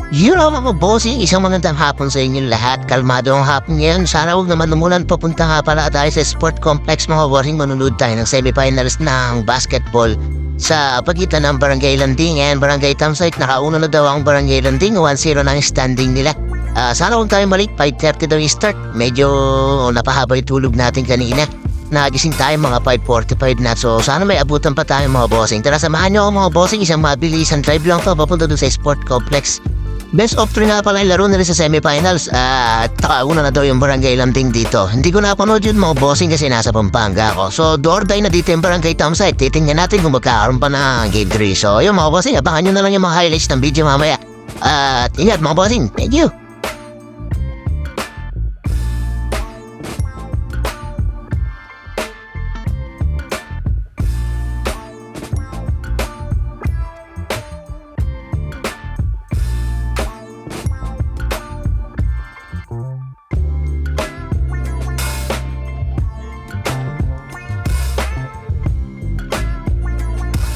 Yun ang mga bossing, isang magandang hapon sa inyo lahat. Kalmado ang hapon ngayon. Sana huwag naman lumulan. Papunta nga pala tayo sa sport complex mga bossing. Manunod tayo ng semifinals ng basketball sa pagitan ng Barangay Landing and Barangay Tamsite. Nakauna na daw ang Barangay Landing. 1-0 na ang standing nila. Sana huwag tayo mali. 5:30 daw yung start. Medyo napahaba yung tulog natin kanina. Nagising tayo mga 5:45 na. So sana may abutan pa tayo mga bossing. Tara samahan nyo ako mga bossing. Isang mabilis drive lang to papunta doon sa sport complex. Best of 3 nga pala yung laro nila sa semifinals at nakauna na daw yung Barangay Landing dito. Hindi ko napanood yun mga bossing kasi nasa Pampanga ako. So door day na dito yung Barangay Tamsite. Titingnan natin kung magkakaroon pa ng game 3. So yung mga bossing, abangan nyo na lang yung mga highlights ng video mamaya. At ingat mga bossing, thank you.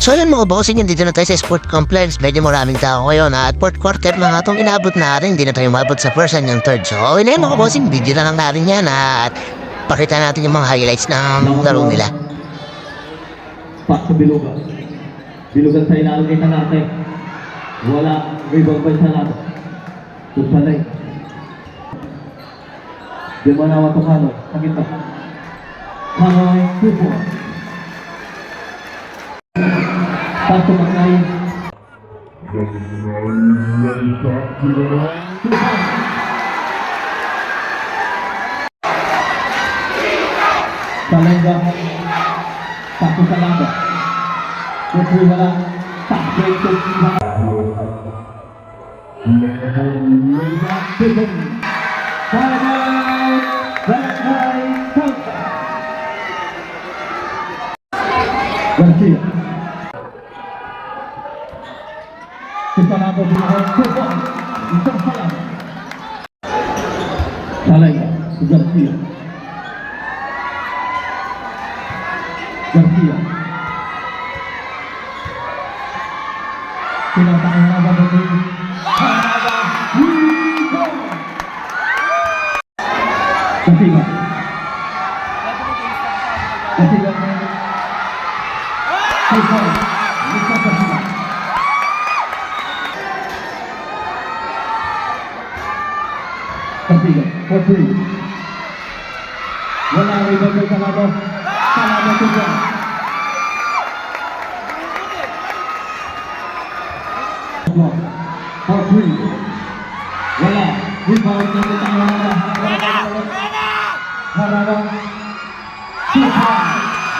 So yun mga bossing, dito na tayo sa sport complex. Medyo maraming tao ngayon at fourth quarter na nga itong inabot natin. Hindi na tayo umabot sa first and yung third. So okay na yun mga bossing, video na lang natin yan at pakita natin yung mga highlights ng laro nila. Pak sa Bilugan. Bilugan sa ilalim kita natin. Wala, rebound pa sa lato. Tusalay. Di ba nawa ito Kanoy? Sakit na. Kanoy, 2-4. Pasok ang nain. Talengga. Pasok sa lamba. Putri wala. Pasok ito. Garcia. Kita nato binuhon Kupo. Isang salam. Talengga. Garcia. Garcia. Tinatang Haba Putri. Haba. Wigo. Kasiga. Kasiga. Kupo. Isa Kasiga. Kasiga. Putri. Wala rebound sa Salado. Salado Kupo. Putri. Wala. Rebound ng Salado. Harada. Kupo.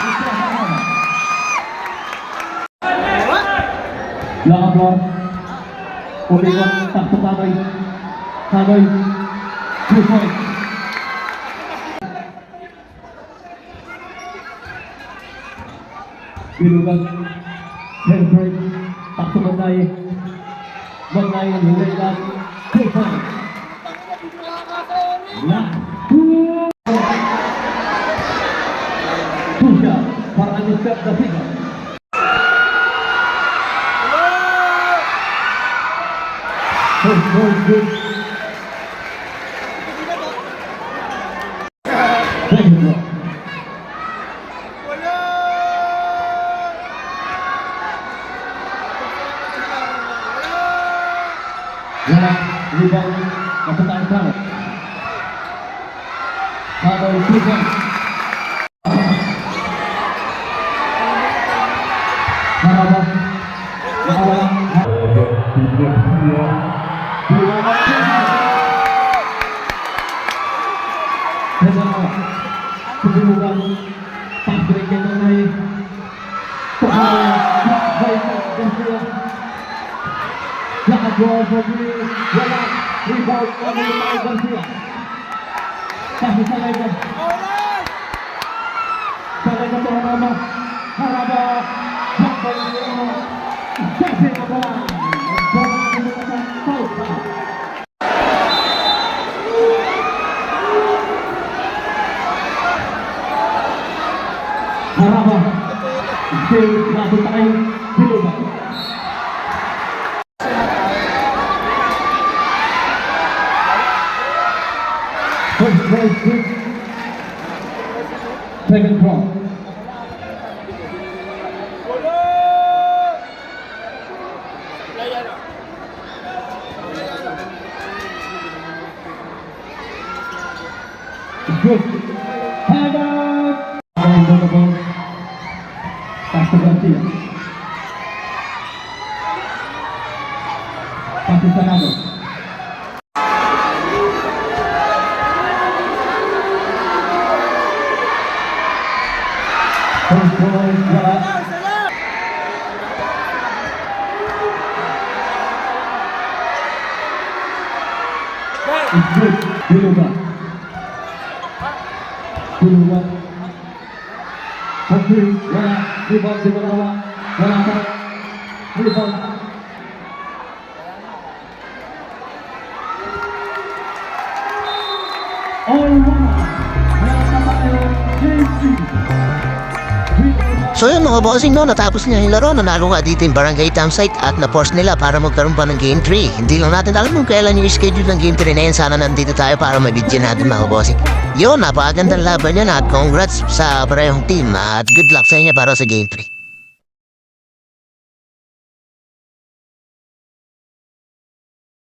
Isa Harada. Lakabot. Ulikan. Takto Kanoy. Kanoy. 2 points. Bilugan. Henry. Takto Manday. Manday. Hilaylan. 2 points. Tusha. Para Aniskat Kasiga. Good. Thank you, bro. Wala, rebound, napuntaan Kanoy. Kanoy, 2 points. Haraba, nakawala. Kebunuhan pabrik yang naik baik Garcia jangan gol bagi wala rebound kami Garcia kasih Salengga to Haraba sampai kasih bola Haraba Satu tayo Bilugan First ball, good. Second ball. Good. Time out. The ball. Pass to Garcia. Pass to Sanado. First ball, wala. It's good. Biluga. Biluga. Okay, wala. Rebound, di wala. Wala pa. Rebound. All one. Wala pa tayo. JC. So yun mga bossing, no, natapos niya yung laro, nanalo nga dito yung Barangay Campsite at na-force nila para magkaroon pa ng Game 3. Hindi lang natin alam kung kailan yung schedule ng Game 3 na yun. Sana nandito tayo para mabidyan natin mga bossing. Yun, napakagandang laban yan at congrats sa parehong team at good luck sa inyo para sa Game 3.